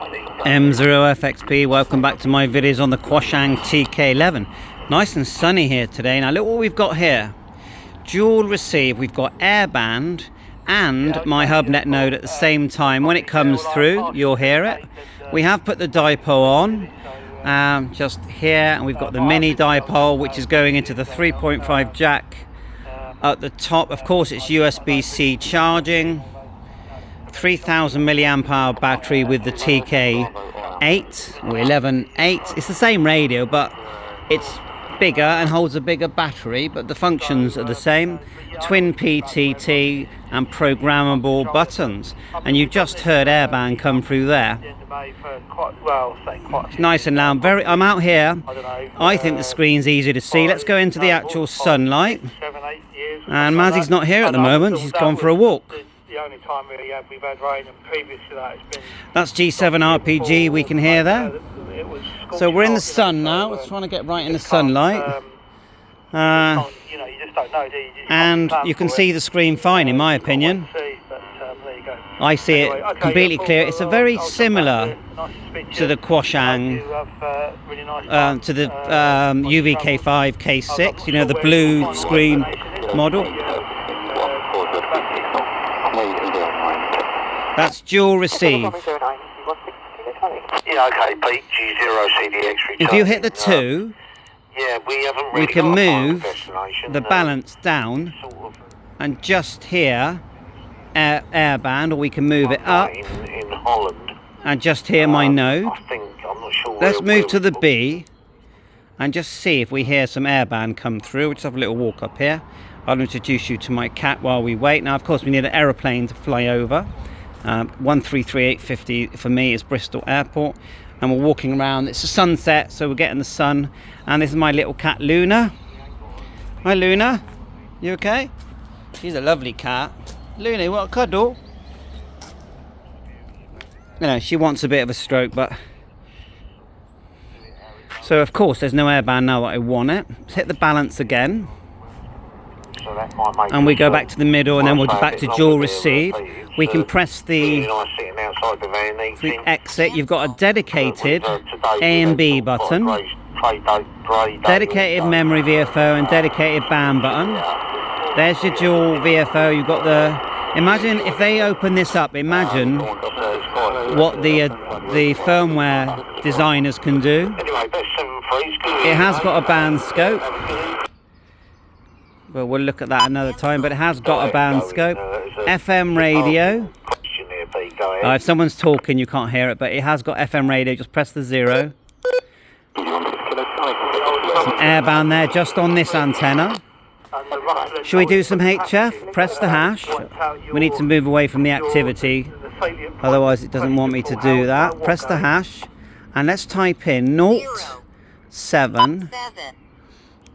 M0FXP, welcome back to my videos on the Quansheng TK11. Nice and sunny here today. Now look what we've got here. Dual receive, we've got airband and my hubnet node at the same time. When it comes through, you'll hear it. We have put the dipole on just here, and we've got the mini dipole which is going into the 3.5 jack at the top. Of course it's USB-C charging. 3000 milliamp hour battery with the TK8 or 11.8. It's the same radio, but it's bigger and holds a bigger battery, but the functions are the same. Twin PTT and programmable buttons, and you just heard airband come through there. It's nice and loud. I'm out here. I think the screen's easy to see. Let's go into the actual sunlight. And Mazzy's not here at the moment. She's gone for a walk. The only time really we've had rain, and previous to that it's been... That's G7 RPG, we can hear there. So we're in the sun now. We're trying to get right in the sunlight. And you can see the screen fine, in my opinion. I see it completely clear. It's a very similar to the Quansheng, to the UVK5 K6, you know, the blue screen model. That's dual receive. Yeah, okay, Pete, G0 CDX. If you hit the 2, we can move the balance down and just hear airband, or we can move it up and just hear my node. Let's move to the B and just see if we hear some airband come through. We'll just have a little walk up here. I'll introduce you to my cat while we wait. Now, of course, we need an aeroplane to fly over. 133850 for me is Bristol Airport, and we're walking around. It's a sunset, so we're getting the sun. And this is my little cat Luna. Hi Luna, you okay? She's a lovely cat. Luna, you want a cuddle? You know, she wants a bit of a stroke, but... So of course there's no airband now that I want it. Let's hit the balance again. And we go back to the middle, and then we'll back to dual receive. We can press the exit. You've got a dedicated A and B button, dedicated memory VFO and dedicated band button. There's your dual VFO. You've got the... Imagine if they open this up, imagine what the firmware designers can do. It has got a band scope. Well, we'll look at that another time, but it has got a band scope. FM radio. If someone's talking, you can't hear it, but it has got FM radio. Just press the 0. Some airband there, just on this antenna. Should we do some HF? Press the hash. We need to move away from the activity, otherwise it doesn't want me to do that. Press the hash, and let's type in 07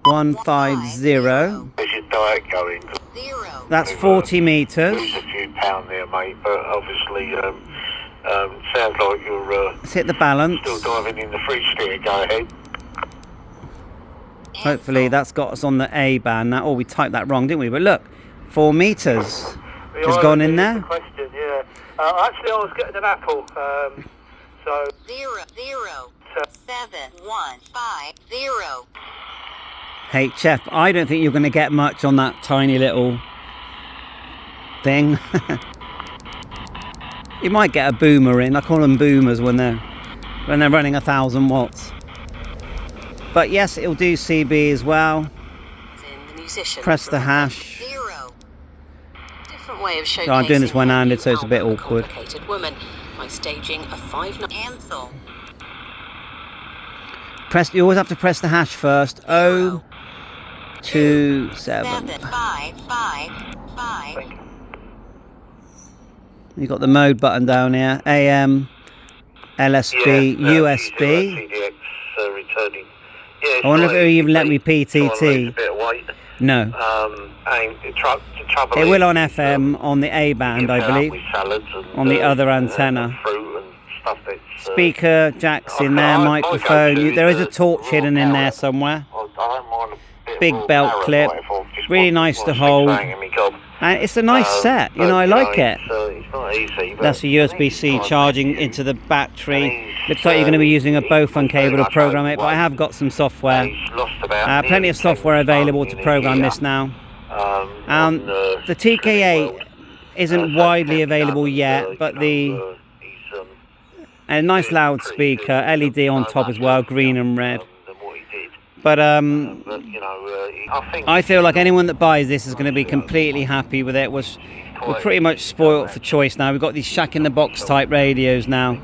150. That's 40 meters. There's a few pound there, mate, but obviously sounds like you're let's hit the balance. Still diving in the fridge there. Go ahead. Hopefully that's got us on the A band now. Oh, we typed that wrong, didn't we? But look, 4 meters has gone in there. Question, yeah. Actually, I was getting an apple. So 0071550. HF, I don't think you're going to get much on that tiny little thing. You might get a boomer in. I call them boomers when they're running 1000 watts. But yes, it'll do CB as well. Press the hash. Different way of So I'm doing this one-handed, so it's a bit awkward. Woman by staging a 5 cancel. You always have to press the hash first. 027. You've got the mode button down here. AM, LSB, USB. I wonder if it'll even let me PTT. No. It will on FM on the A band, I believe. On the other antenna. Speaker jacks in there, microphone. There is a torch hidden in there somewhere. Big belt clip. Really nice to hold. And it's a nice set, you know, I like it. It's not easy. But That's a USB-C charging into the battery. Looks like you're going to be using a Bowphone cable to program it, but I have got some software. He's lost about Plenty of software available to program this now. The TK8 isn't widely available yet, but a nice loudspeaker, LED on top as well, green and red. But I feel like anyone that buys this is going to be completely happy with it. We're pretty much spoiled for choice now. We've got these shack-in-the-box type radios now,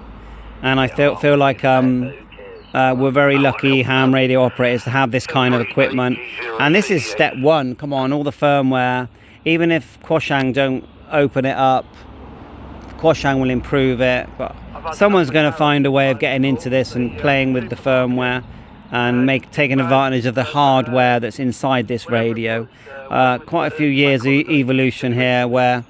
and I feel like we're very lucky ham radio operators to have this kind of equipment. And this is step one. Come on, all the firmware. Even if Quansheng don't open it up, Quansheng will improve it. But someone's going to find a way of getting into this and playing with the firmware and taking advantage of the hardware that's inside this radio. Quite a few years of evolution here where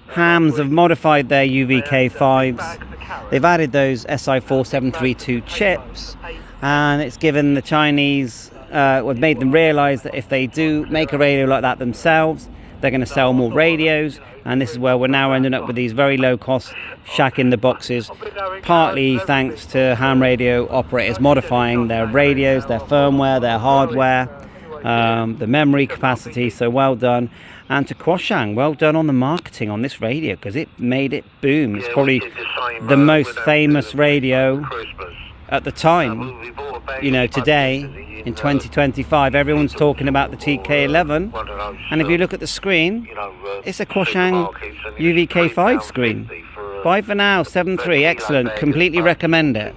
hams have modified their UVK5s. They've added those SI4732 chips, and it's given the Chinese, made them realize that if they do make a radio like that themselves, they're going to sell more radios. And this is where we're now ending up with these very low-cost shack-in-the-boxes, partly thanks to ham radio operators modifying their radios, their firmware, their hardware, the memory capacity. So well done. And to Quansheng, well done on the marketing on this radio, because it made it boom. It's probably the most famous radio at the time. You know, today, in 2025, everyone's talking about the TK11, and if you look at the screen, it's a Quansheng UVK5 screen. Bye for now, 7.3, excellent, completely recommend it.